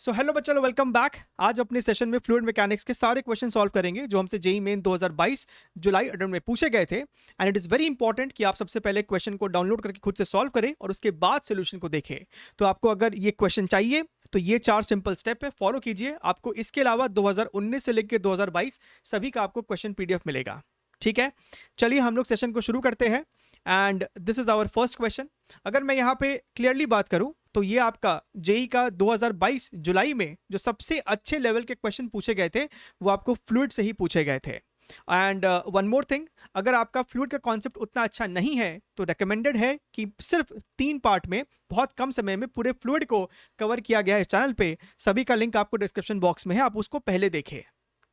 So hello बच्चों, welcome back. आज अपने सेशन में फ्लूइड मैकेनिक्स के सारे क्वेश्चन सॉल्व करेंगे जो हमसे जेईई मेन 2022 जुलाई अटेम्प्ट में पूछे गए थे। And it is very important कि आप सबसे पहले क्वेश्चन को डाउनलोड करके खुद से सॉल्व करें और उसके बाद सोल्यूशन को देखें। तो आपको अगर ये क्वेश्चन चाहिए तो ये 4 सिंपल स्टेप है, फॉलो कीजिए। आपको इसके अलावा 2019 से लेकर 2022 सभी का आपको क्वेश्चन पीडीएफ मिलेगा। ठीक है, चलिए हम लोग सेशन को शुरू करते हैं। And this is our first question. अगर मैं यहाँ पे क्लियरली बात करूं तो ये आपका जेई का 2022 जुलाई में जो सबसे अच्छे लेवल के क्वेश्चन पूछे गए थे वो आपको फ्लूइड से ही पूछे गए थे। एंड वन मोर थिंग, अगर आपका फ्लूइड का कॉन्सेप्ट उतना अच्छा नहीं है तो रिकमेंडेड है कि सिर्फ 3 पार्ट में बहुत कम समय में पूरे फ्लूइड को कवर किया गया है इस चैनल पे। सभी का लिंक आपको डिस्क्रिप्शन बॉक्स में है, आप उसको पहले देखें।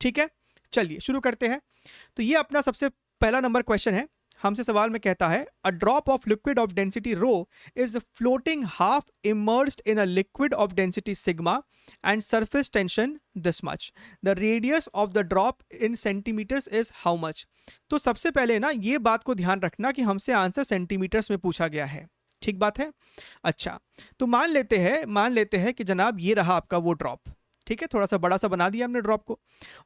ठीक है, चलिए शुरू करते हैं। तो ये अपना सबसे पहला नंबर क्वेश्चन है। हमसे सवाल में कहता है a drop of liquid of density rho is floating half immersed in a liquid of density sigma and surface tension this much. The radius of the drop in centimetres is how much. तो सबसे पहले ना ये बात को ध्यान रखना कि हमसे आंसर सेंटीमीटर्स में पूछा गया है। ठीक बात है। अच्छा, तो मान लेते हैं कि जनाब ये रहा आपका वो ड्रॉप। ठीक है, थोड़ा सा बड़ा सा बना दिया हमने ड्रॉप को,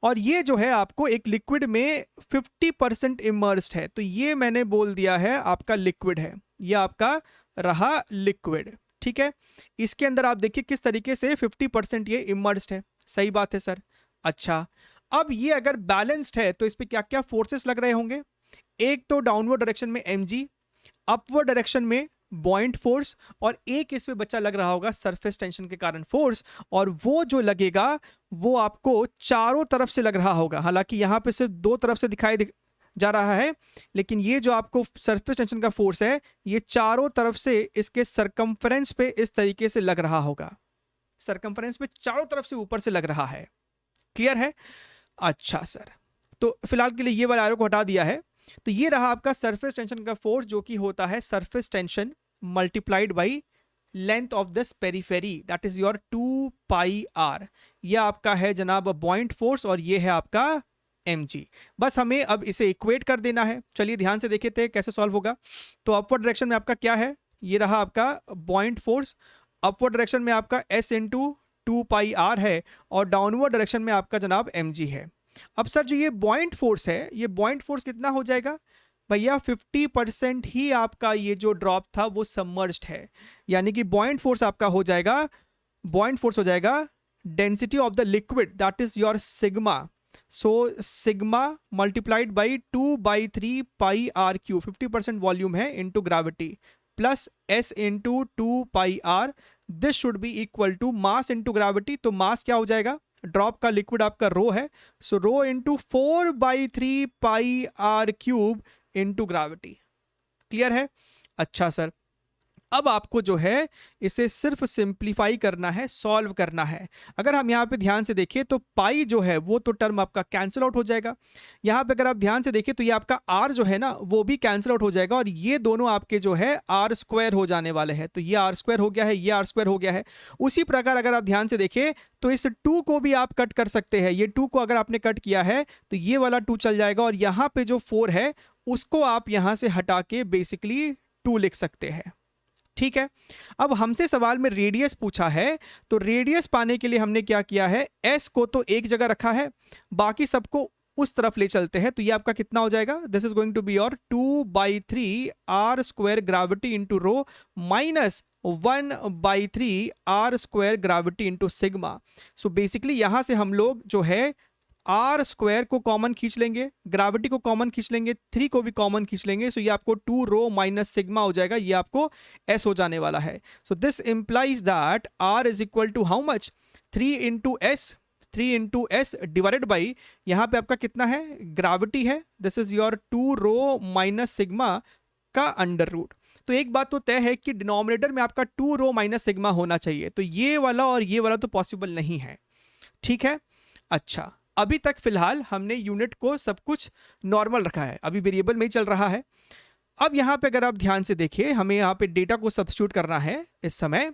और ये जो है आपको एक लिक्विड में 50% इमर्स्ड है। तो ये मैंने बोल दिया है आपका लिक्विड है, ये आपका रहा लिक्विड। ठीक है, इसके अंदर आप देखिए किस तरीके से 50% ये इमर्स्ड है। सही बात है सर। अच्छा, अब ये अगर बैलेंस्ड है तो इस पर क्या क्या फोर्सेस लग रहे होंगे। एक तो डाउनवर्ड डायरेक्शन में mg, अपवर्ड डायरेक्शन में बॉइंट फोर्स, और एक इस पे बच्चा लग रहा होगा सरफेस टेंशन के कारण फोर्स। और वो जो लगेगा वो आपको चारों तरफ से लग रहा होगा। हालांकि यहां पे सिर्फ 2 तरफ से दिखाई जा रहा है, लेकिन ये जो आपको सरफेस टेंशन का फोर्स है ये चारों तरफ से इसके सरकमफ्रेंस पे इस तरीके से लग रहा होगा। सरकमफ्रेंस पे चारों तरफ से ऊपर से लग रहा है। क्लियर है। अच्छा सर, तो फिलहाल के लिए ये वाला एरो को हटा दिया है। तो ये रहा आपका सरफेस टेंशन का फोर्स, जो कि होता है surface tension multiplied by length of this periphery, that is your 2 pi R. यह आपका है जनाब बॉइंट फोर्स और ये है आपका mg। बस हमें अब इसे इक्वेट कर देना है। चलिए ध्यान से देखे थे कैसे सॉल्व होगा। तो अपवर्ड डायरेक्शन में आपका क्या है, ये रहा आपका बॉइंट फोर्स। अपवर्ड डायरेक्शन में आपका s इंटू 2 पाई आर है, और डाउनवर्ड डायरेक्शन में आपका जनाब mg है। अब सर जो ये बॉइंट फोर्स है, ये बॉइंट फोर्स कितना हो जाएगा भैया, 50% ही आपका ये जो ड्रॉप था वो सबमर्ज्ड है। यानी कि बॉइंट फोर्स आपका हो जाएगा density of the liquid, that is your sigma. So sigma multiplied by 2/3 pi r cube, 50% volume है, into gravity, plus s into 2 pi r. This should be equal to mass into gravity. तो mass क्या हो जाएगा, drop का liquid आपका rho है, so rho into 4/3 pi r cube into gravity. Clear है। अच्छा सर, अब आपको जो है इसे सिर्फ सिंप्लीफाई करना है, सॉल्व करना है। अगर हम यहाँ पे ध्यान से देखें तो पाई जो है वो तो टर्म आपका कैंसिल आउट हो जाएगा। यहाँ पे अगर आप ध्यान से देखें तो ये आपका आर जो है ना वो भी कैंसिल आउट हो जाएगा, और ये दोनों आपके जो है आर स्क्वायर हो जाने वाले हैं। तो ये आर स्क्वायर हो गया है, ये आर स्क्वायर हो गया है। उसी प्रकार अगर आप ध्यान से देखें तो इस 2 को भी आप कट कर सकते हैं। ये 2 को अगर आपने कट किया है तो ये वाला 2 चल जाएगा, और यहाँ पे जो 4 है उसको आप यहाँ से हटा के बेसिकली 2 लिख सकते हैं। ठीक है, अब हमसे सवाल में रेडियस पूछा है, तो रेडियस पाने के लिए हमने क्या किया है, s को तो एक जगह रखा है, बाकी सबको उस तरफ ले चलते हैं। तो ये आपका कितना हो जाएगा, this is going to be your 2/3 R square gravity into rho minus 1/3 R square gravity into sigma. So basically यहां से हम लोग जो है आर स्क्वायर को कॉमन खींच लेंगे, ग्रेविटी को कॉमन खींच लेंगे, 3 को भी कॉमन खींच लेंगे। सो ये आपको 2 रो माइनस सिग्मा हो जाएगा, ये आपको s हो जाने वाला है। So this implies that r is equal to how much, 3 into S divided by, यहाँ पे आपका कितना है, ग्रेविटी है, this is your 2 rho minus sigma का अंडर रूट। तो एक बात तो तय है कि डिनोमिनेटर में आपका 2 रो माइनस सिग्मा होना चाहिए। तो ये वाला और ये वाला तो पॉसिबल नहीं है। ठीक है। अच्छा, अभी तक फिलहाल हमने यूनिट को सब कुछ नॉर्मल रखा है, अभी वेरिएबल में ही चल रहा है। अब यहाँ पे अगर आप ध्यान से देखिए, हमें यहाँ पे डेटा को सब्स्टिट्यूट करना है इस समय।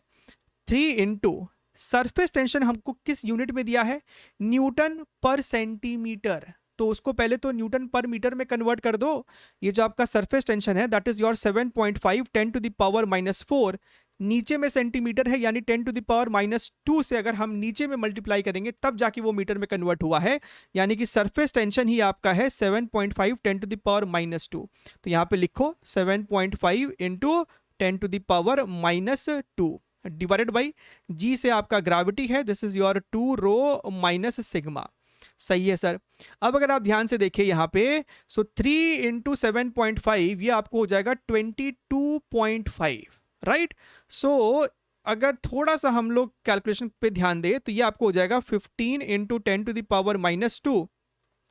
3 इंटू सरफेस टेंशन हमको किस यूनिट में दिया है, न्यूटन पर सेंटीमीटर। तो उसको पहले तो न्यूटन पर मीटर में कन्वर्ट कर दो। ये जो आपका सरफेस टेंशन है that is your 7.5 10 to the power -4 नीचे में सेंटीमीटर है, यानी 10⁻⁻² से अगर हम नीचे में मल्टीप्लाई करेंगे तब जाके वो मीटर में कन्वर्ट हुआ है, यानी कि सरफेस टेंशन ही आपका है 7.5 10⁻²। तो यहाँ पे लिखो 7.5 इंटू 10⁻² डिवाइडेड बाई जी से आपका ग्रेविटी है, this is your 2 rho minus sigma. सही है सर। अब अगर आप ध्यान से देखिए यहाँ पे, सो 3 इंटू 7.5 ये आपको हो जाएगा 22.5, राइट। सो अगर थोड़ा सा हम लोग कैलकुलेशन पे ध्यान दें तो ये आपको हो जाएगा 15 इंटू 10⁻²,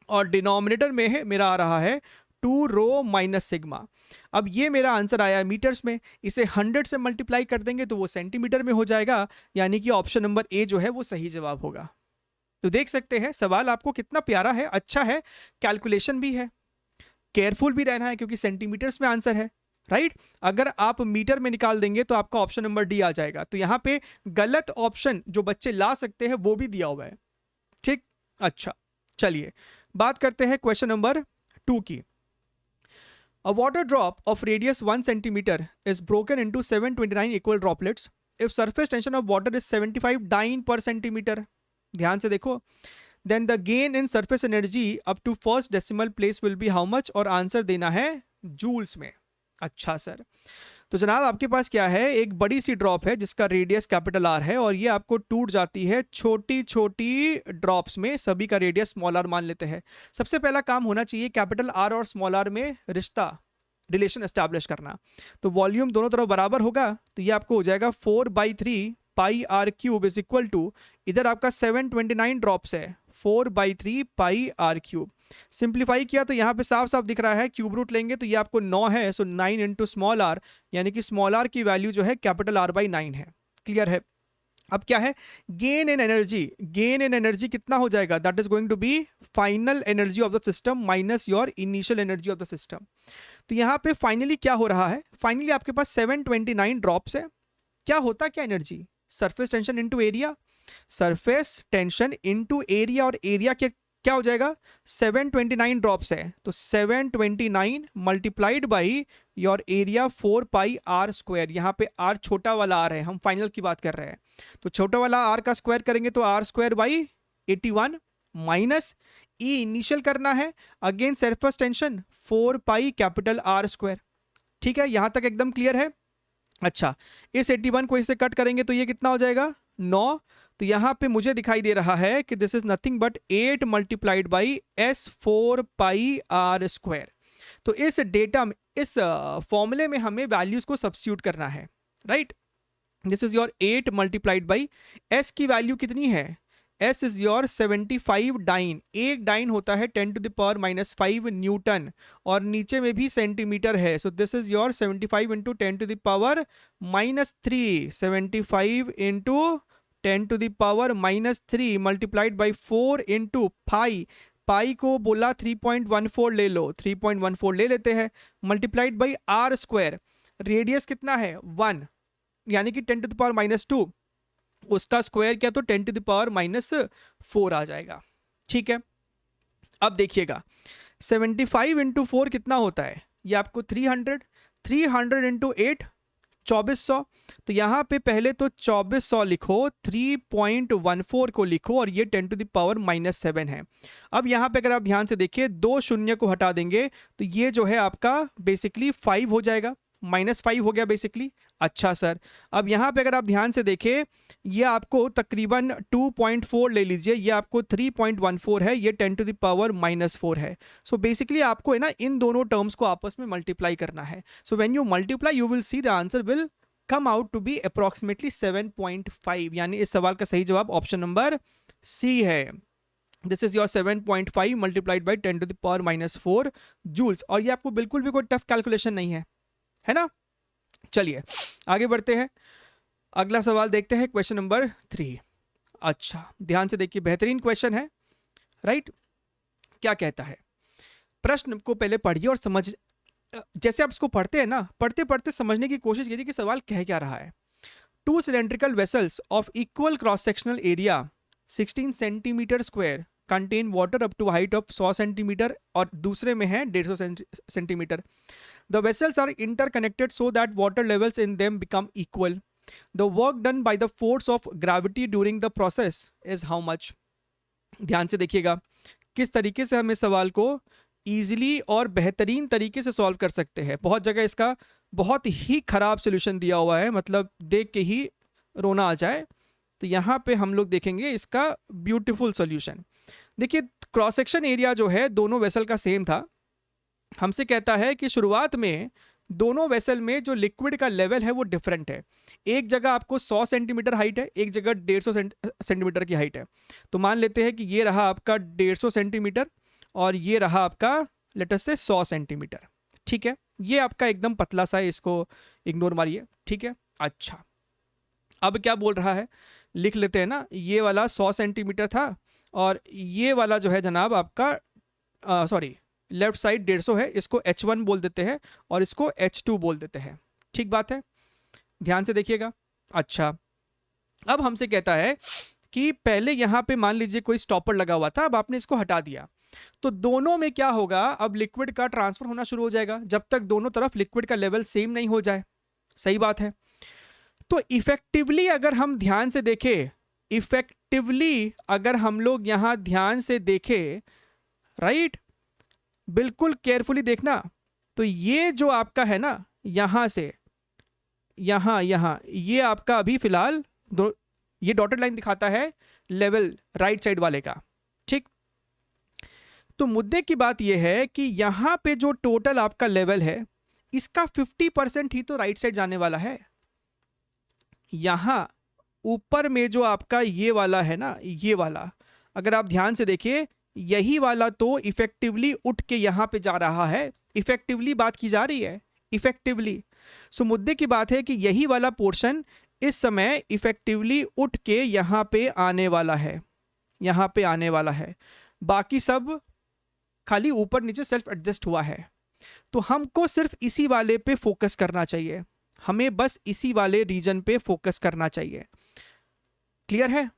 और डिनोमिनेटर में है मेरा आ रहा है 2 रो माइनस सिग्मा। अब ये मेरा आंसर आया मीटर्स में, इसे 100 से मल्टीप्लाई कर देंगे तो वो सेंटीमीटर में हो जाएगा, यानी कि ऑप्शन नंबर ए जो है वो सही जवाब होगा। तो देख सकते हैं सवाल आपको कितना प्यारा है, अच्छा है, कैलकुलेशन भी है, केयरफुल भी रहना है क्योंकि सेंटीमीटर्स में आंसर है, राइट। अगर आप मीटर में निकाल देंगे तो आपका ऑप्शन नंबर डी आ जाएगा। तो यहाँ पे गलत ऑप्शन जो बच्चे ला सकते हैं वो भी दिया हुआ है, ठीक। अच्छा चलिए बात करते हैं क्वेश्चन नंबर 2 की। A water drop of radius 1 centimeter is broken into 729 equal droplets if surface tension of water is 75 dyne per centimeter. ध्यान से देखो, then the gain in surface energy up to first decimal place will be how much, और answer देना है joules में। अच्छा sir, तो जनाब आपके पास क्या है, एक बड़ी सी ड्रॉप है जिसका रेडियस कैपिटल आर है और ये आपको टूट जाती है छोटी छोटी ड्रॉप्स में, सभी का रेडियस स्मॉल आर मान लेते हैं। सबसे पहला काम होना चाहिए कैपिटल आर और स्मॉल आर में रिलेशन एस्टैब्लिश करना। तो वॉल्यूम दोनों तरफ बराबर होगा, तो ये आपको हो जाएगा 4/3 pi r cube is equal to, इधर आपका 729 ड्रॉप्स है, 4/3 पाई आर क्यूब। सिंप्लीफाई किया तो यहाँ पे साफ साफ दिख रहा है, क्यूब रूट लेंगे तो ये आपको 9 है, सो 9 इंटू स्मॉल आर, यानी कि स्मॉल आर की वैल्यू जो है कैपिटल R/9 है। क्लियर है। अब क्या है, gain in energy, gain in energy कितना हो जाएगा, that is going to be final energy of the system minus your initial energy of the system. तो यहाँ पे फाइनली क्या हो रहा है, फाइनली आपके पास 729 ड्रॉप्स है। क्या होता क्या energy, surface tension into area, surface tension into area, और एरिया के क्या हो जाएगा, 729 ड्रॉप्स है तो 729 multiplied by your area 4 pi R square. यहाँ पे आर छोटा वाला आर है, हम फाइनल की बात कर रहे हैं, तो छोटा वाला आर का स्क्वायर करेंगे तो R square by 81 minus E initial करना है, again surface tension 4 pi capital R square. ठीक है, यहां तक एकदम क्लियर है। अच्छा, इस 81 को इससे कट करेंगे तो ये कितना हो जाएगा, 9। तो यहां पे मुझे दिखाई दे रहा है कि this is nothing but 8 multiplied by S 4 pi R square. तो इस डेटा में, इस फॉर्मूले में हमें वैल्यूज को सब्स्टिट्यूट करना है, right. This is your 8 multiplied by S की वैल्यू कितनी है, एस इज योर 75 डाइन, एक डाइन होता है 10⁻⁻5 न्यूटन, और नीचे में भी सेंटीमीटर है, so this is your 75 into 10⁻⁻3, 75 into 10⁻⁻3 multiplied by 4 into pi, pi को बोला 3.14 ले लो, 3.14 ले लेते हैं, multiplied by r square, radius कितना है 1, यानी कि 10⁻⁻2, उसका स्क्वायर किया तो 10⁻⁻4 आ जाएगा। ठीक है, अब देखिएगा 75 इंटू 4 कितना होता है, ये आपको 300, 300 इंटू 8 2400, तो यहाँ पे पहले तो 2400 लिखो, 3.14 को लिखो, और ये 10⁻⁻7 है। अब यहाँ पे अगर आप ध्यान से देखिए, 2 शून्य को हटा देंगे तो ये जो है आपका बेसिकली 5 हो जाएगा, -5 हो गया बेसिकली। अच्छा सर, अब यहाँ पे अगर आप ध्यान से देखें, ये आपको तकरीबन 2.4 ले लीजिए, ये आपको 3.14 है, ये 10⁻⁻4 है। सो बेसिकली आपको है ना इन दोनों टर्म्स को आपस में मल्टीप्लाई करना है। So when you multiply you will see the answer will come out to be approximately 7.5, यानी इस सवाल का सही जवाब ऑप्शन नंबर सी है। This is your 7.5 multiplied by 10⁻⁻4 joules, और ये आपको बिल्कुल भी कोई टफ कैलकुलेशन नहीं है ना। चलिए आगे बढ़ते हैं, अगला सवाल देखते हैं, क्वेश्चन नंबर 3। अच्छा ध्यान से देखिए, बेहतरीन क्वेश्चन है, राइट। क्या कहता है, प्रश्न को पहले पढ़िए और समझ, जैसे आप इसको पढ़ते हैं ना, पढ़ते पढ़ते समझने की कोशिश कीजिए कि सवाल कह क्या रहा है। 2 cylindrical vessels of equal cross sectional area 16 centimetre square contain water up to height of 100 centimetre, और दूसरे में है 150 centimetre. The vessels are interconnected so that water levels in them become equal. The work done by the force of gravity during the process is how much. ध्यान से देखिएगा किस तरीके से हम इस सवाल को ईजिली और बेहतरीन तरीके से सॉल्व कर सकते हैं। बहुत जगह इसका बहुत ही खराब सोल्यूशन दिया हुआ है, मतलब देख के ही रोना आ जाए। तो यहाँ पे हम लोग देखेंगे इसका ब्यूटीफुल सॉल्यूशन। देखिए क्रॉस सेक्शन एरिया जो है दोनों वेसल का सेम था। हमसे कहता है कि शुरुआत में दोनों वेसल में जो लिक्विड का लेवल है वो डिफरेंट है। एक जगह आपको 100 सेंटीमीटर हाइट है, एक जगह 150 सेंटीमीटर की हाइट है। तो मान लेते हैं कि ये रहा आपका 150 सेंटीमीटर और ये रहा आपका लेट अस से 100 सेंटीमीटर। ठीक है, ये आपका एकदम पतला सा है, इसको इग्नोर मारिए। ठीक है, अच्छा अब क्या बोल रहा है लिख लेते हैं ना। ये वाला 100 सेंटीमीटर था और ये वाला जो है जनाब आपका सॉरी लेफ्ट साइड 150 है, इसको H1 बोल देते हैं और इसको H2 बोल देते हैं। ठीक बात है, ध्यान से देखिएगा। अच्छा अब हमसे कहता है कि पहले यहाँ पे मान लीजिए कोई स्टॉपर लगा हुआ था, अब आपने इसको हटा दिया तो दोनों में क्या होगा, अब लिक्विड का ट्रांसफर होना शुरू हो जाएगा जब तक दोनों तरफ लिक्विड का लेवल सेम नहीं हो जाए। सही बात है। तो इफेक्टिवली अगर हम ध्यान से देखें, इफेक्टिवली अगर हम लोग यहां ध्यान से देखें, राइट, बिल्कुल केयरफुली देखना, तो ये जो आपका है ना यहां से यहां ये आपका अभी फिलहाल ये डॉटेड लाइन दिखाता है लेवल राइट साइड वाले का। ठीक, तो मुद्दे की बात यह है कि यहां पे जो टोटल आपका लेवल है इसका 50% ही तो राइट साइड जाने वाला है। यहां ऊपर में जो आपका ये वाला है ना, ये वाला अगर आप ध्यान से देखिए, यही वाला तो इफेक्टिवली उठ के यहां पे जा रहा है। इफेक्टिवली बात की जा रही है, इफेक्टिवली। सो मुद्दे की बात है कि यही वाला पोर्शन इस समय इफेक्टिवली उठ के यहां पे आने वाला है, यहां पे आने वाला है। बाकी सब खाली ऊपर नीचे सेल्फ एडजस्ट हुआ है। तो हमको सिर्फ इसी वाले पे फोकस करना चाहिए, हमें बस इसी वाले रीजन पे फोकस करना चाहिए। क्लियर है,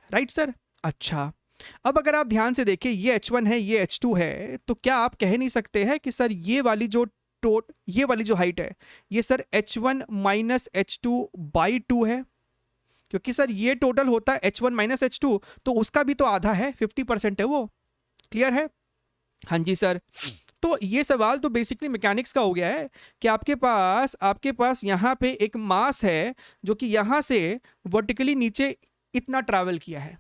राइट सर? अच्छा अब अगर आप ध्यान से देखिए, ये H1 है, ये H2 है, तो क्या आप कह नहीं सकते हैं कि सर ये वाली जो हाइट है ये sir H1 minus H2 by 2 है? क्योंकि सर ये टोटल होता है H1 माइनस H2, तो उसका भी तो आधा है, 50% है वो। क्लियर है? हाँ जी सर। तो ये सवाल तो बेसिकली मैकेनिक्स का हो गया है कि आपके पास यहाँ पे एक मास है जो कि यहाँ से वर्टिकली नीचे इतना ट्रैवल किया है।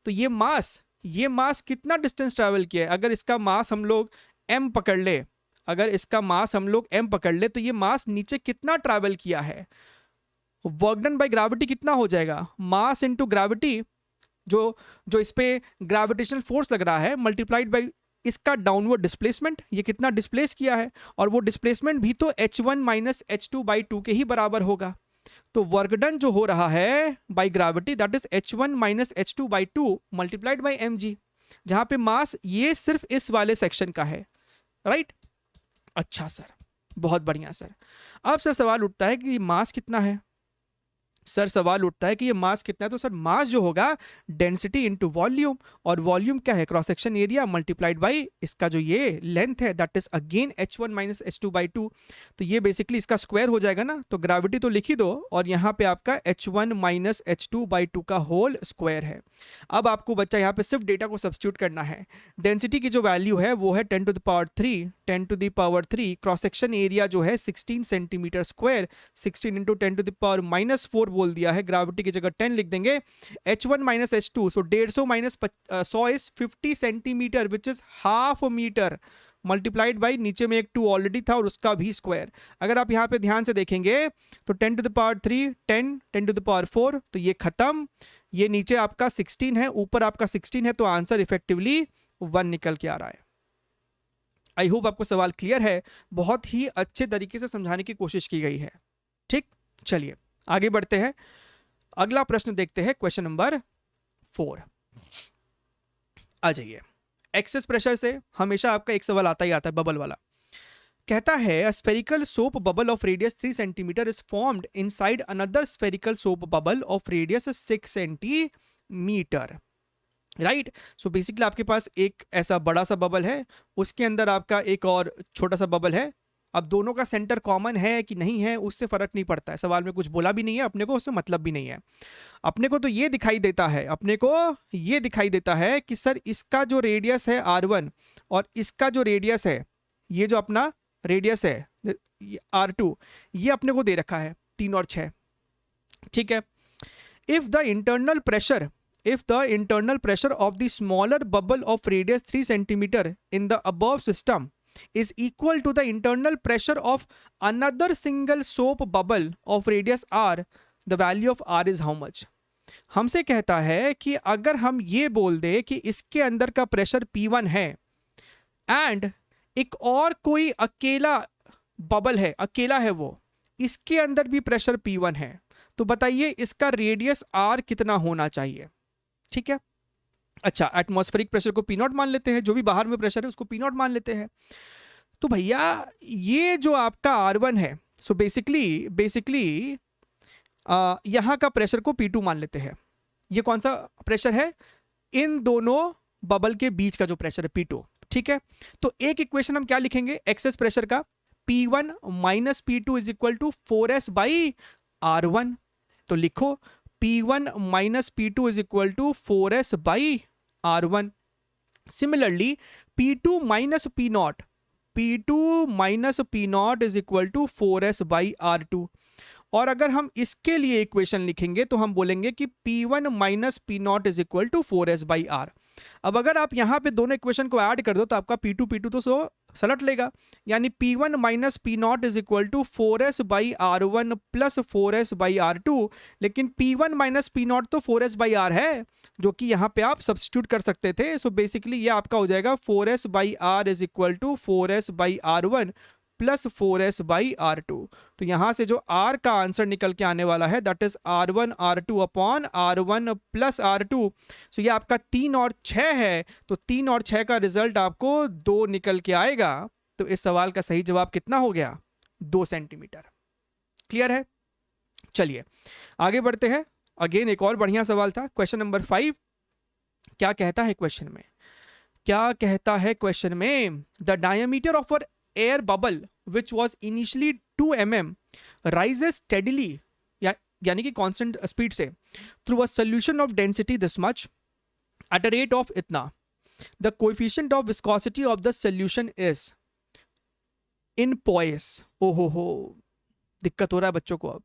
तो ये मास कितना डिस्टेंस ट्रैवल किया है? अगर इसका मास हम लोग m पकड़ ले, तो ये मास नीचे कितना ट्रैवल किया है? वर्क डन बाय ग्रेविटी कितना हो जाएगा? मास इनटू ग्रेविटी, जो इस पे ग्रेविटेशनल फोर्स लग रहा है, मल्टीप्लाइड बाय इसका डाउनवर्ड डिस्प्लेसमेंट, ये कितना डिस्प्लेस किया है, और वो डिस्प्लेसमेंट भी तो H1 माइनस H2 बाई 2 के ही बराबर होगा। तो वर्क डन जो हो रहा है by gravity that is H1 minus H2 by 2 multiplied by mg, जहां पे मास ये सिर्फ इस वाले सेक्शन का है, राइट? अच्छा सर, बहुत बढ़िया सर। अब सर सवाल उठता है कि मास कितना है? ये मास कितना है? तो सर मास जो होगा डेंसिटी इनटू वॉल्यूम, और वॉल्यूम क्या है? Cross section area multiplied by इसका जो ये लेंथ है that is again H1 minus H2 by 2। तो ये बेसिकली इसका स्क्वायर हो जाएगा ना, तो ग्रेविटी तो लिख ही दो और यहाँ पे आपका H1 माइनस H2 बाई 2 का होल स्क्वायर है। अब आपको बच्चा यहाँ पे सिर्फ डेटा को सब्स्टिट्यूट करना है। डेंसिटी की जो वैल्यू है वो है 10 to the power 3, cross section area जो है 16 centimetre square, 16 into 10 to the power minus 4 बोल दिया है, ग्रेविटी की जगह 10 लिख देंगे। H1 minus H2, so 150 minus 100 is 50 centimetre which is half metre, multiplied by नीचे में एक 2 ऑलरेडी था और उसका भी स्क्वायर। अगर आप यहाँ पे ध्यान से देखेंगे तो 10 to the power 3, 10 to the power 4, तो ये खत्म। ये नीचे आपका 16 है, ऊपर आपका 16 है, तो आंसर इफेक्टिवली 1 निकल के आ रहा है। आई होप आपको सवाल क्लियर है, बहुत ही अच्छे तरीके से समझाने की कोशिश की गई है। ठीक, चलिए आगे बढ़ते हैं। अगला प्रश्न देखते हैं, क्वेश्चन नंबर 4। आ जाइए। एक्सेस प्रेशर से हमेशा आपका एक सवाल आता ही आता है, बबल वाला। कहता है a spherical soap bubble of radius 3 centimetre is formed inside another spherical soap bubble of radius 6 centimetre, right? So basically आपके पास एक ऐसा बड़ा सा बबल है, उसके अंदर आपका एक और छोटा सा बबल है, अब दोनों का सेंटर कॉमन है कि नहीं है उससे फर्क नहीं पड़ता है, सवाल में कुछ बोला भी नहीं है, अपने को उससे मतलब भी नहीं है। अपने को तो ये दिखाई देता है, अपने को ये दिखाई देता है कि सर इसका जो रेडियस है R1 और इसका जो रेडियस है, ये जो अपना रेडियस है R2, ये अपने को दे रखा है 3 और 6। ठीक है। If the internal pressure of the smaller bubble of radius 3 centimeter in the above system is equal to the internal pressure of another single soap bubble of radius r, the value of r is how much? हमसे कहता है कि अगर हम ये बोल दे कि इसके अंदर का प्रेशर P1 है एंड एक और कोई अकेला बबल है, अकेला है वो, इसके अंदर भी प्रेशर P1 है, तो बताइए इसका रेडियस R कितना होना चाहिए। ठीक है। अच्छा, एटमॉस्फेरिक प्रेशर को P0 मान लेते हैं, जो भी बाहर में प्रेशर है उसको P0 मान लेते हैं। तो भैया ये जो आपका R1 है, सो बेसिकली यहां का प्रेशर को P2 मान लेते हैं। ये कौन सा प्रेशर है? इन दोनों बबल के बीच का जो प्रेशर है P2। ठीक है। तो एक इक्वेशन हम क्या लिखेंगे एक्सेस प्रेशर का, P1 minus P2 is equal to 4S by R1। तो लिखो P1 minus P2 is equal to 4S by R1। Similarly P2 minus P0 is equal to 4S by R2। और अगर हम इसके लिए इक्वेशन लिखेंगे तो हम बोलेंगे कि P1 minus P0 is equal to 4S by R। अब अगर आप यहां पे दोनों इक्वेशन को ऐड कर दो तो आपका P2 तो सलट लेगा, यानी P1 minus P0 is equal to 4S by R1 plus 4S by R2। लेकिन P1 माइनस P0 तो 4S बाई R है, जो कि यहाँ पे आप सब्स्टिट्यूट कर सकते थे। सो बेसिकली ये आपका हो जाएगा 4S by R is equal to 4S by R1 plus 4S by R2। तो यहां से जो R का आंसर निकल के आने वाला है that is R1 R2 upon R1 plus R2। सो ये आपका 3 और 6 है, तो 3 और 6 का रिजल्ट आपको 2 निकल के आएगा। तो इस सवाल का सही जवाब कितना हो गया? 2 सेंटीमीटर। क्लियर है? चलिए आगे बढ़ते हैं। अगेन एक और बढ़िया सवाल था, क्वेश्चन नंबर 5। क्या कहता है क्वेश्चन में? The diameter of a air bubble which was initially 2 mm rises steadily यानी कि constant speed से through a solution of density this much at a rate of इतना। The coefficient of viscosity of the solution is in poise, ओहो दिक्कत हो रहा है बच्चों को अब,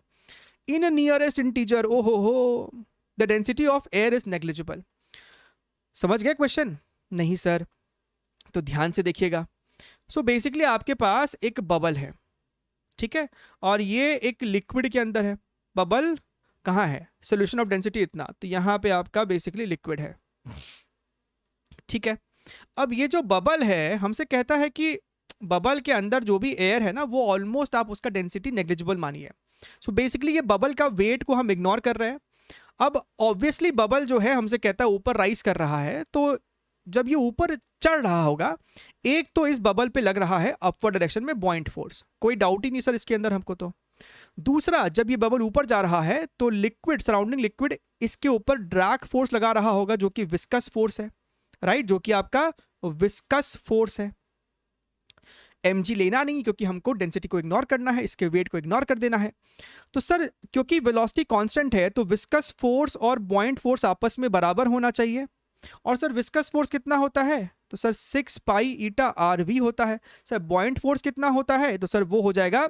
in a nearest integer, ओहो the density of air is negligible। समझ गए क्वेश्चन? नहीं सर, तो ध्यान से देखिएगा। सो बेसिकली आपके पास एक बबल है, ठीक है, और ये एक लिक्विड के अंदर है। बबल कहाँ है? सोल्यूशन ऑफ डेंसिटी इतना, तो यहाँ पे आपका बेसिकली लिक्विड है। ठीक है। अब ये जो बबल है हमसे कहता है कि बबल के अंदर जो भी एयर है ना वो ऑलमोस्ट आप उसका डेंसिटी नेग्लिजिबल मानिए। सो बेसिकली ये बबल का वेट को हम इग्नोर कर रहे हैं। अब ऑब्वियसली बबल जो है हमसे कहता है ऊपर राइज कर रहा है, तो जब ये ऊपर चढ़ रहा होगा, एक तो इस बबल पे लग रहा है अपवर्ड डायरेक्शन में बॉइंट फोर्स, कोई डाउट ही नहीं सर इसके अंदर हमको। तो दूसरा, जब ये बबल ऊपर जा रहा है तो लिक्विड, सराउंडिंग लिक्विड इसके ऊपर ड्रैग फोर्स लगा रहा होगा जो कि विस्कस फोर्स है, राइट, जो कि आपका विस्कस फोर्स है। mg लेना नहीं क्योंकि हमको डेंसिटी को इग्नोर करना है, इसके वेट को इग्नोर कर देना है। तो सर क्योंकि वेलोसिटी कांस्टेंट है तो विस्कस फोर्स और बॉइंट फोर्स आपस में बराबर होना चाहिए। और सर विस्कस फोर्स कितना होता है? तो सर 6 पाई ईटा RV होता है। सर बॉइंट फोर्स कितना होता है? तो सर वो हो जाएगा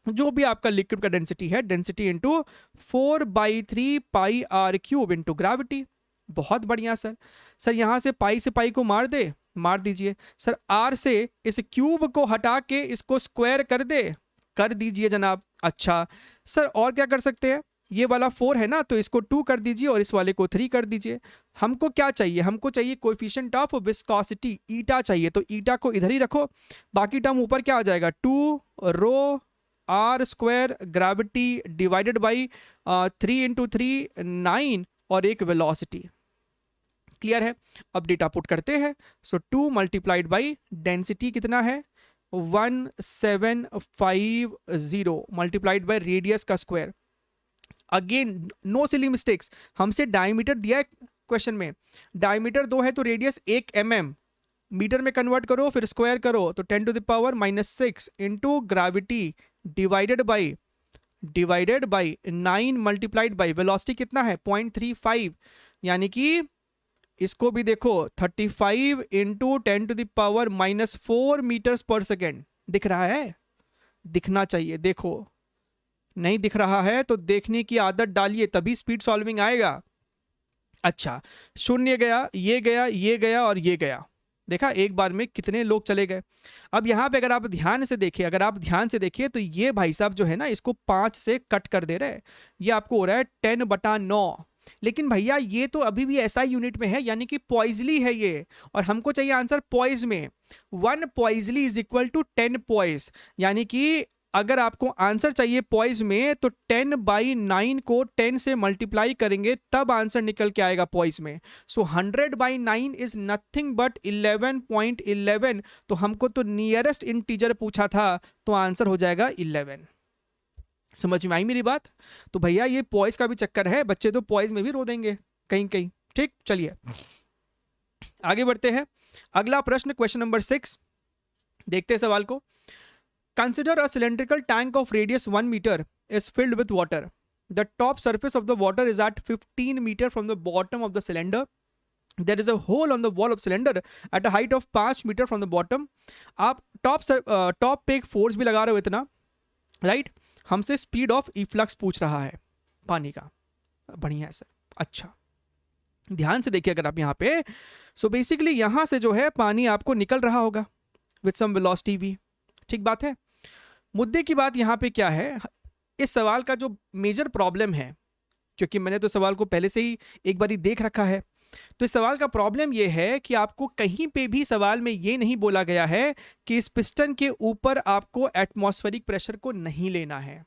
जो भी आपका लिक्विड का डेंसिटी है, डेंसिटी इंटू 4/3 पाई R³ इंटू ग्रेविटी। बहुत बढ़िया सर। सर यहाँ से पाई से पाई को मार दीजिए। सर R से इस क्यूब को हटा के इसको स्क्वायर कर दीजिए जनाब। अच्छा सर, और क्या कर सकते हैं? ये वाला 4 है ना, तो इसको 2 कर दीजिए और इस वाले को 3 कर दीजिए। हमको क्या चाहिए? हमको चाहिए कोएफिशिएंट ऑफ विस्कोसिटी, ईटा चाहिए। तो ईटा को इधर ही रखो, बाकी टर्म ऊपर क्या आ जाएगा? 2 रो R² gravity divided by 3 into 3 9 और एक वेलोसिटी। क्लियर है? अब डेटा पुट करते हैं। सो 2 मल्टीप्लाइड बाई डेंसिटी कितना है? 1750 मल्टीप्लाइड बाई रेडियस का square. Again no silly mistakes, हमसे डायमीटर दिया है क्वेश्चन में, डायमीटर 2 है तो रेडियस 1 mm, मीटर में कन्वर्ट करो फिर स्क्वायर करो, तो 10⁻⁻6 into gravity divided by 9 multiplied by velocity कितना है 0.35, यानी कि इसको भी देखो 35 इंटू 10⁻⁻4 मीटर्स पर सेकेंड। दिख रहा है? दिखना चाहिए। देखो नहीं दिख रहा है तो देखने की आदत डालिए, तभी स्पीड सॉल्विंग आएगा। अच्छा, शून्य गया, ये गया, ये गया और ये गया। देखा एक बार में कितने लोग चले गए। अब यहाँ पे अगर आप ध्यान से देखिए तो ये भाई साहब जो है ना इसको 5 से कट कर दे रहे हैं, ये आपको हो रहा है 10/9। लेकिन भैया ये तो अभी भी SI यूनिट में है, यानी कि पॉइजली है ये, और हमको चाहिए आंसर पॉइज में। 1 पॉइजली इज इक्वल टू 10 पॉइज, यानी कि अगर आपको आंसर चाहिए पॉइज में तो 10/9 को 10 से मल्टीप्लाई करेंगे तब आंसर निकल के आएगा पॉइज में। सो 100/9 इज नथिंग बट 11.11। तो हमको तो नियरेस्ट इंटीजर पूछा था, तो आंसर हो जाएगा 11। समझ में आई मेरी बात? तो भैया ये पॉइज का भी चक्कर है, बच्चे तो पॉइज में भी रो देंगे कहीं कहीं। ठीक, चलिए आगे बढ़ते हैं। अगला प्रश्न क्वेश्चन नंबर 6, देखते हैं सवाल को। Consider a cylindrical tank of radius 1 meter is filled with water. The top surface of the water is at 15 meter from the bottom of the cylinder. There is a hole on the wall of cylinder at a height of 5 meter from the bottom. आप top पे एक force भी लगा रहे हो इतना, right? हमसे speed of efflux पूछ रहा है पानी का। बढ़िया है सर। अच्छा ध्यान से देखिए अगर आप यहाँ पे, सो बेसिकली यहाँ से जो है पानी आपको निकल रहा होगा विथ सम वेलोसिटी v। ठीक बात है। मुद्दे की बात यहाँ पे क्या है, इस सवाल का जो मेजर प्रॉब्लम है, क्योंकि मैंने तो सवाल को पहले से ही एक बारी देख रखा है, तो इस सवाल का प्रॉब्लम ये है कि आपको कहीं पे भी सवाल में ये नहीं बोला गया है कि इस पिस्टन के ऊपर आपको एटमॉस्फेरिक प्रेशर को नहीं लेना है।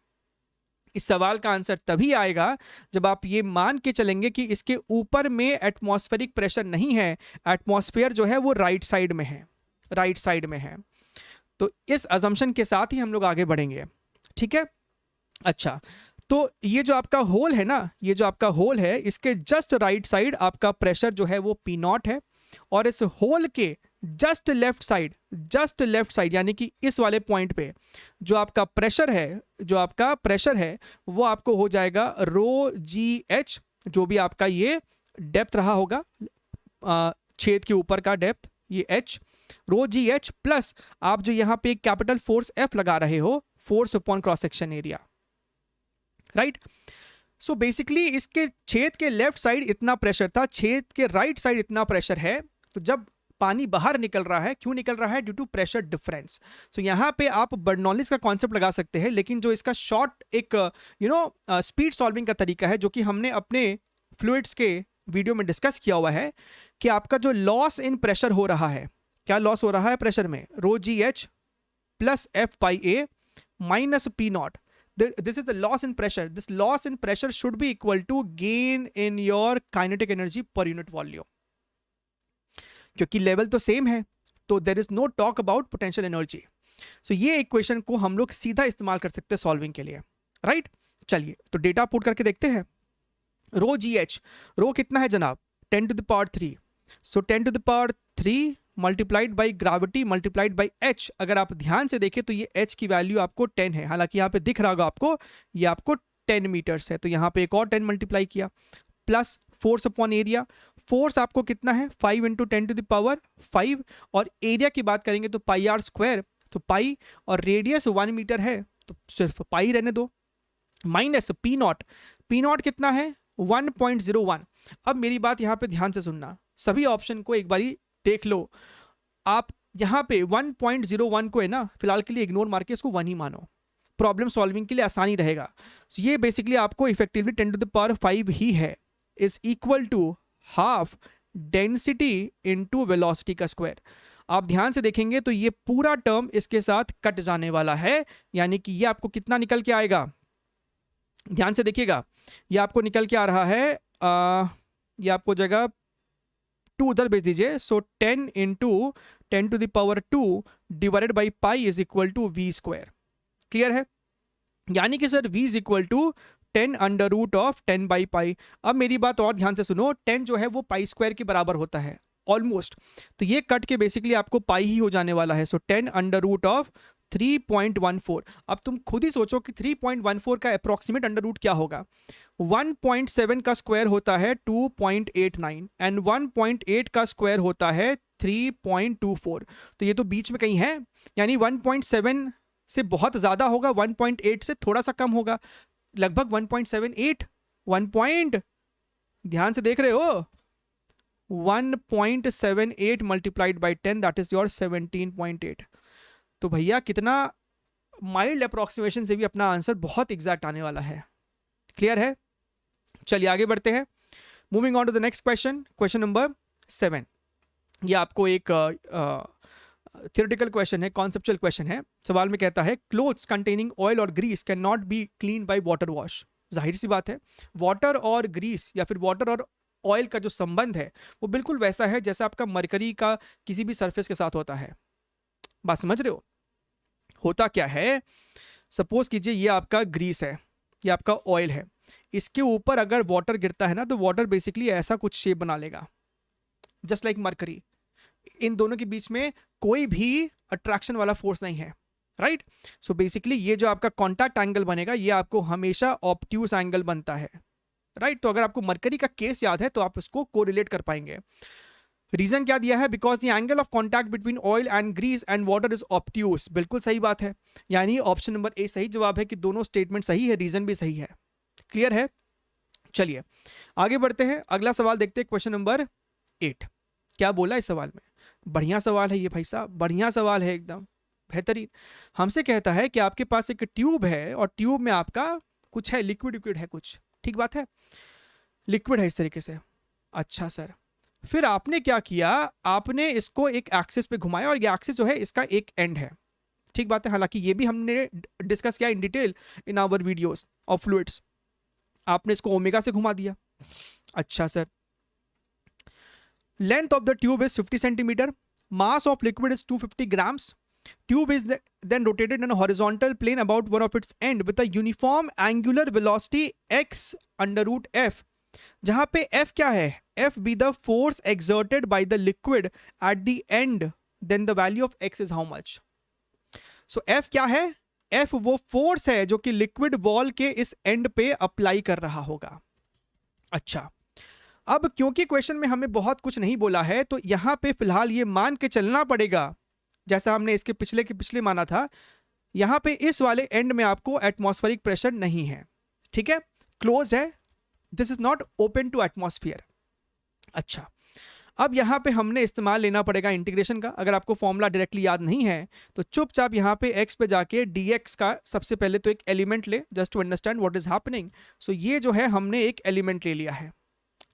इस सवाल का आंसर तभी आएगा जब आप ये मान के चलेंगे कि इसके ऊपर में एटमॉस्फेरिक प्रेशर नहीं है, एटमॉस्फेयर जो है वो राइट साइड में है। तो इस अजम्पशन के साथ ही हम लोग आगे बढ़ेंगे। ठीक है। अच्छा, तो ये जो आपका होल है ना, ये जो आपका होल है, इसके जस्ट राइट साइड आपका प्रेशर जो है वो P0 है, और इस होल के जस्ट लेफ्ट साइड यानी कि इस वाले पॉइंट पे जो आपका प्रेशर है वो आपको हो जाएगा ρGH, जो भी आपका ये डेप्थ रहा होगा छेद के ऊपर का डेप्थ, ये H, ρGH प्लस आप जो यहाँ पे कैपिटल फोर्स F लगा रहे हो, force upon cross section area, right. So basically इसके छेद के लेफ्ट साइड इतना प्रेशर था, छेद के राइट साइड इतना प्रेशर है, तो जब पानी बाहर निकल रहा है, क्यों निकल रहा है? Due to pressure difference. So यहाँ पे आप बर्नौलीज का कॉन्सेप्ट लगा सकते हैं, लेकिन जो इसका शॉर्ट एक स्पीड सॉल्विंग का तरीका है, जो कि हमने अपने फ्लूइड्स के वीडियो में डिस्कस किया हुआ है, कि आपका जो लॉस इन प्रेशर हो रहा है, क्या लॉस हो रहा है प्रेशर में? ρGH plus F/A minus P0। This is the loss in pressure. This loss in pressure should be equal to gain in your kinetic energy per unit volume. क्योंकि level तो सेम है, तो there is no talk about potential energy. So ये equation को हम लोग सीधा इस्तेमाल कर सकते हैं सॉल्विंग के लिए, राइट? चलिए तो डेटा पुट करके देखते हैं। ρGH, रो कितना है जनाब? 10⁻³ सो 10⁻³ multiplied by gravity multiplied by H। अगर आप ध्यान से देखें तो ये H की वैल्यू आपको 10 है, हालांकि यहाँ पे दिख रहा होगा आपको, ये आपको 10 मीटर्स है, तो यहाँ पे एक और 10 मल्टीप्लाई किया, plus force upon area, force आपको कितना है? 5 इंटू 10⁵, और एरिया की बात करेंगे तो πr², तो पाई, और रेडियस 1 मीटर है तो सिर्फ पाई रहने दो, माइनस P0 कितना है? 1.01। अब मेरी बात यहाँ पे ध्यान से सुनना, सभी ऑप्शन को एक बारी देख लो। आप यहाँ पे 1.01 को है ना फिलहाल के लिए इग्नोर मार के इसको 1 ही मानो, प्रॉब्लम सॉल्विंग के लिए आसानी रहेगा। so ये बेसिकली आपको इफेक्टिवली 10⁵ ही है, is equal to half density into velocity का स्क्वायर। आप ध्यान से देखेंगे तो ये पूरा टर्म इसके साथ कट जाने वाला है, यानी कि ये आपको कितना निकल के आएगा? ध्यान से देखिएगा, ये आपको निकल के आ रहा है, ये आपको जगह 2 उधर भेज दीजिए। So 10 into 10⁻² divided by pi is equal to v²। क्लियर है? यानी कि sir v is equal to 10√10/π। अब मेरी बात और ध्यान से सुनो, 10 जो है वो π² के बराबर होता है, ऑलमोस्ट। तो ये कट के बेसिकली आपको पाई ही हो जाने वाला है। सो 10 अंडर रूट ऑफ 3.14। अब तुम खुद ही सोचो कि 3.14 का अप्रोक्सीमेट अंडर रूट क्या होगा। 1.7 का स्क्वायर होता है 2.89 एंड 1.8 का स्क्वायर होता है 3.24। तो ये तो बीच में कहीं है, यानी 1.7 से बहुत ज़्यादा होगा, 1.8 से थोड़ा सा कम होगा, लगभग 1.78। 1 ध्यान से देख रहे हो, 1.78 multiplied by 10 that is your 17.8। तो भैया कितना माइल्ड अप्रोक्सीमेशन से भी अपना आंसर बहुत एग्जैक्ट आने वाला है। क्लियर है? चलिए आगे बढ़ते हैं। Moving on to the next question, question number 7। ये आपको एक थियोरेटिकल क्वेश्चन है, कॉन्सेप्चुअल क्वेश्चन है। सवाल में कहता है क्लोथ्स कंटेनिंग ऑयल और grease can not be clean by water wash. जाहिर सी बात है, वाटर और ग्रीस या फिर वाटर और ऑयल का जो संबंध है वो बिल्कुल वैसा है जैसा आपका मरकरी का किसी भी सरफेस के साथ होता है। बात समझ रहे हो? होता क्या है, सपोज कीजिए ये आपका ग्रीस है, ये आपका ऑयल है, इसके ऊपर अगर वाटर गिरता है ना तो वाटर बेसिकली ऐसा कुछ शेप बना लेगा, जस्ट लाइक मरकरी। इन दोनों के बीच में कोई भी अट्रैक्शन वाला फोर्स नहीं है, राइट? सो बेसिकली ये जो आपका कॉन्टैक्ट एंगल बनेगा ये आपको हमेशा ऑब्ट्यूस एंगल बनता है, राइट? तो अगर आपको मरकरी का केस याद है तो आप इसको कोरिलेट कर पाएंगे। रीजन क्या दिया है, because the angle of contact between oil and grease and water is obtuse. बिल्कुल सही बात है, यानी ऑप्शन नंबर ए सही जवाब है कि दोनों स्टेटमेंट सही है, रीजन भी सही है। क्लियर है? चलिए आगे बढ़ते हैं, अगला सवाल देखते हैं, क्वेश्चन नंबर 8। क्या बोला इस सवाल में? बढ़िया सवाल है ये भाई साहब, बढ़िया सवाल है, एकदम बेहतरीन। हमसे कहता है कि आपके पास एक ट्यूब है और ट्यूब में आपका कुछ है, लिक्विड है कुछ, ठीक बात है, लिक्विड है इस तरीके से। अच्छा सर, फिर आपने क्या किया, आपने इसको एक एक्सिस पे घुमाया और ये एक्सिस जो है इसका एक एंड है, ठीक बात है। हालांकि ये भी हमने डिस्कस किया in detail in our videos of fluids. आपने इसको ओमेगा से घुमा दिया। अच्छा sir, length of the tube is 50 centimetre, mass of liquid is 250 grams, tube is then rotated in a horizontal plane about one of its end with a uniform angular velocity x under root f, जहां पे f क्या है, f be the force exerted by the liquid at the end, then the value of x is how much? So f क्या है, f वो force है जो कि लिक्विड वॉल के इस एंड पे अप्लाई कर रहा होगा। अच्छा, अब क्योंकि क्वेश्चन में हमें बहुत कुछ नहीं बोला है तो यहां पे फिलहाल ये मान के चलना पड़ेगा, जैसा हमने इसके पिछले माना था, यहां पे इस वाले एंड में आपको एटमॉस्फेरिक प्रेशर नहीं है, ठीक है, क्लोज्ड है, this is not open to atmosphere. अच्छा, अब यहां पे हमने इस्तेमाल लेना पड़ेगा इंटीग्रेशन का। अगर आपको फॉर्मूला डायरेक्टली याद नहीं है तो चुपचाप यहां पे x पे जाके dx का सबसे पहले तो एक एलिमेंट ले, just to understand what is happening. So ये जो है हमने एक एलिमेंट ले लिया है,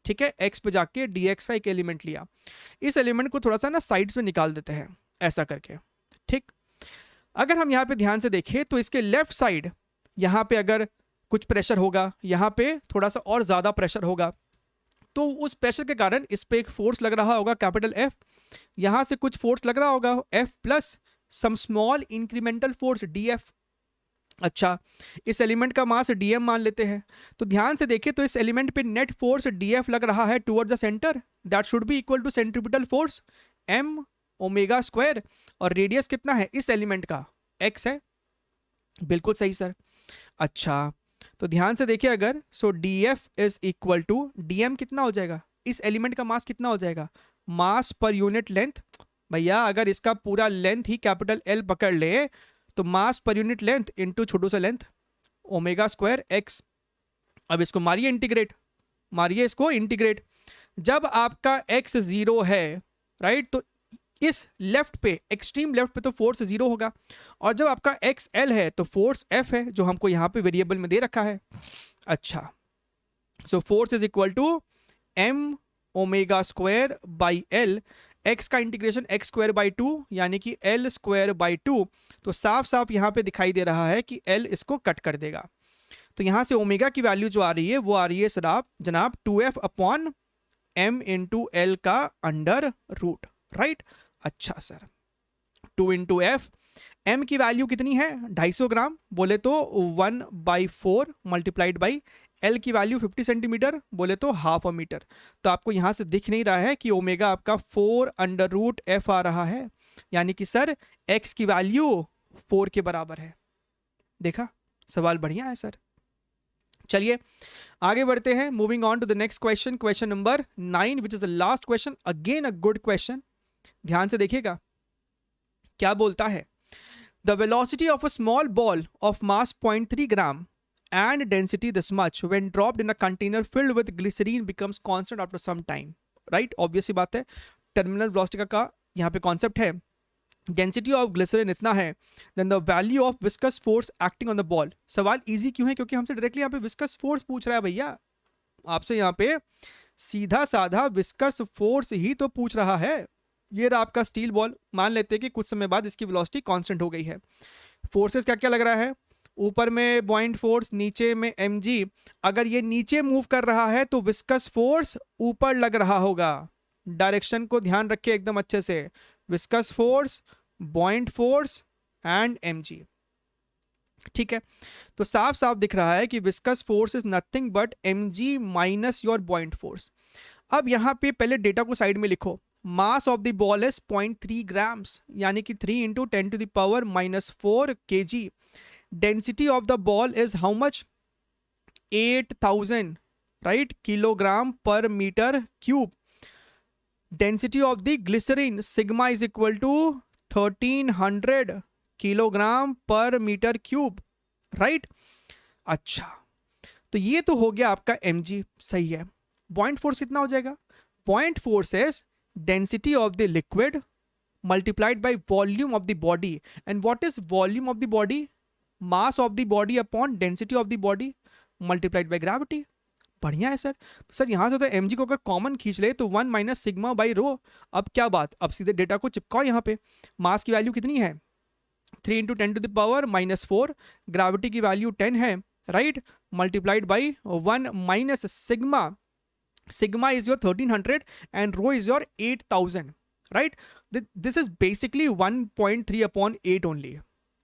ठीक है, x पे जाके dx का एक एलिमेंट लिया। इस एलिमेंट को थोड़ा सा ना साइड्स में निकाल देते हैं ऐसा करके, ठीक। अगर हम यहाँ पे ध्यान से देखें तो इसके लेफ्ट साइड यहाँ पे अगर कुछ प्रेशर होगा, यहाँ पे थोड़ा सा और ज्यादा प्रेशर होगा, तो उस प्रेशर के कारण इस पे एक फोर्स लग रहा होगा कैपिटल F, यहाँ से कुछ फोर्स लग रहा होगा F plus some small incremental force DF। अच्छा, इस एलिमेंट का मास dm मान लेते हैं, तो ध्यान से देखें तो इस एलिमेंट पे नेट फोर्स dF लग रहा है toward the centre, that should be equal to centripetal force m omega square, और रेडियस कितना है इस एलिमेंट का, x है। बिल्कुल सही सर। अच्छा, तो ध्यान से देखिए अगर, so dF is equal to dm कितना हो जाएगा, इस एलिमेंट का मास कितना हो जाएगा, मास पर यूनिट लेंथ। भैया अगर इसका पूरा लेंथ ही कैपिटल L पकड़ ले तो मास पर यूनिट लेंथ इनटू छोटू सा लेंथ ओमेगा स्क्वायर x। अब इसको मारिए इंटीग्रेट, मारिए इसको इंटीग्रेट। जब आपका x 0 है, राइट, तो इस लेफ्ट पे, एक्सट्रीम लेफ्ट पे तो फोर्स 0 होगा, और जब आपका x L है तो फोर्स F है जो हमको यहाँ पे वेरिएबल में दे रखा है। अच्छा, so force is equal to m omega square by L, x का इंटीग्रेशन x स्क्वायर बाई 2 यानी कि L स्क्वायर बाई 2, तो साफ साफ यहाँ पे दिखाई दे रहा है कि L इसको कट कर देगा। तो यहाँ से ओमेगा की वैल्यू जो आ रही है वो आ रही है जनाब 2f upon m into L का अंडर रूट, राइट। अच्छा सर, 2 इंटू एफ, m की वैल्यू कितनी है 250 ग्राम, बोले तो 1/4 मल्टीप्लाइड बाई एल की वैल्यू 50 सेंटीमीटर, बोले तो हाफ अ मीटर। तो आपको यहाँ से दिख नहीं रहा है कि ओमेगा आपका 4√f आ रहा है, यानी कि सर x की वैल्यू 4 के बराबर है। देखा, सवाल बढ़िया है सर। चलिए आगे बढ़ते हैं, moving on to the next question, question number 9 which is the last question, again a good question. ध्यान से देखिएगा क्या बोलता है। The velocity of a small ball of mass 0.3 gram and density this much when dropped in a container filled with glycerine becomes constant after some time. Right? Obvious ही बात है, terminal velocity का यहाँ पे concept है, density of glycerin इतना है, then the value of viscous force acting on the ball. सवाल easy क्यों है? क्योंकि हमसे directly यहाँ पे viscous force पूछ रहा है भैया, आपसे यहाँ पे सीधा साधा viscous force ही तो पूछ रहा है। ये रहा आपका स्टील बॉल, मान लेते हैं कि कुछ समय बाद इसकी वेलोसिटी कांस्टेंट हो गई है। फोर्सेस क्या क्या लग रहा है, ऊपर में बॉइंट फोर्स, नीचे में mg। अगर ये नीचे मूव कर रहा है तो विस्कस फोर्स ऊपर लग रहा होगा। डायरेक्शन को ध्यान रखिए एकदम अच्छे से, viscous force, बॉइंट force and mg। ठीक है, तो साफ साफ दिख रहा है कि viscous force is nothing but mg minus your buoyant force. अब यहाँ पे पहले डेटा को साइड में लिखो। Mass of the ball is 0.3 grams, यानी कि 3 into 10 to the power -4 kg। Density of the ball is how much, 8000 right, kilogram per metre cube. Density of the glycerine sigma is equal to 1300 kilogram per metre cube, right. अच्छा, तो ये तो हो गया आपका mg, सही है। Point force कितना हो जाएगा, point force is density of the liquid multiplied by volume of the body. And what is volume of the body? Mass of the body upon density of the body multiplied by gravity. बढ़िया है sir. तो sir यहाँ से तो mg को अगर common खींच ले तो 1 माइनस सिग्मा बाई रो। अब क्या बात, अब सीधे डेटा को चिपकाओ यहाँ पे। मास की वैल्यू कितनी है, 3 into 10 to the power -4, gravity की वैल्यू 10 है, right, multiplied by 1 minus sigma. Sigma is your 1300 and rho is your 8000, right? This is basically 1.3 upon 8 only.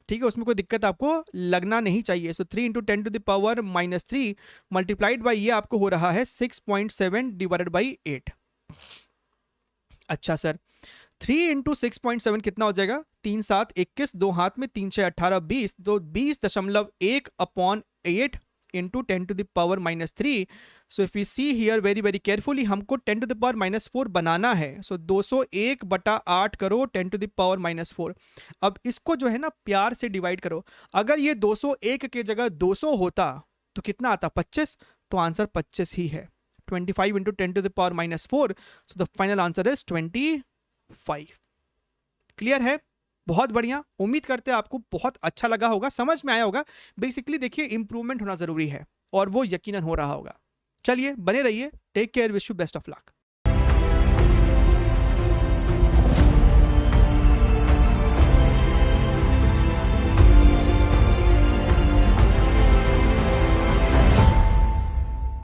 ठीक है, उसमें कोई दिक्कत आपको लगना नहीं चाहिए। So 3 into 10 to the power -3 multiplied by ये आपको हो रहा है 6.7 डिवाइडेड बाई 8। अच्छा सर, 3 इंटू 6.7 कितना हो जाएगा, 3 7 21, 2 हाथ में 3 6 18 20, तो 20.1 upon 8 into 10 to the power -3. So if we see here very very carefully, हमको 10 to the power -4 बनाना है। So 201/8 करो 10 to the power -4। अब इसको जो है ना प्यार से डिवाइड करो। अगर ये 201 के जगह 200 होता तो कितना आता, 25, तो आंसर 25 ही है। 25 into 10 to the power -4, so the final answer is 25। Clear है, बहुत बढ़िया। उम्मीद करते हैं आपको बहुत अच्छा लगा होगा, समझ में आया होगा। बेसिकली देखिए इंप्रूवमेंट होना जरूरी है और वो यकीनन हो रहा होगा। चलिए बने रहिए, take care, wish you best of luck.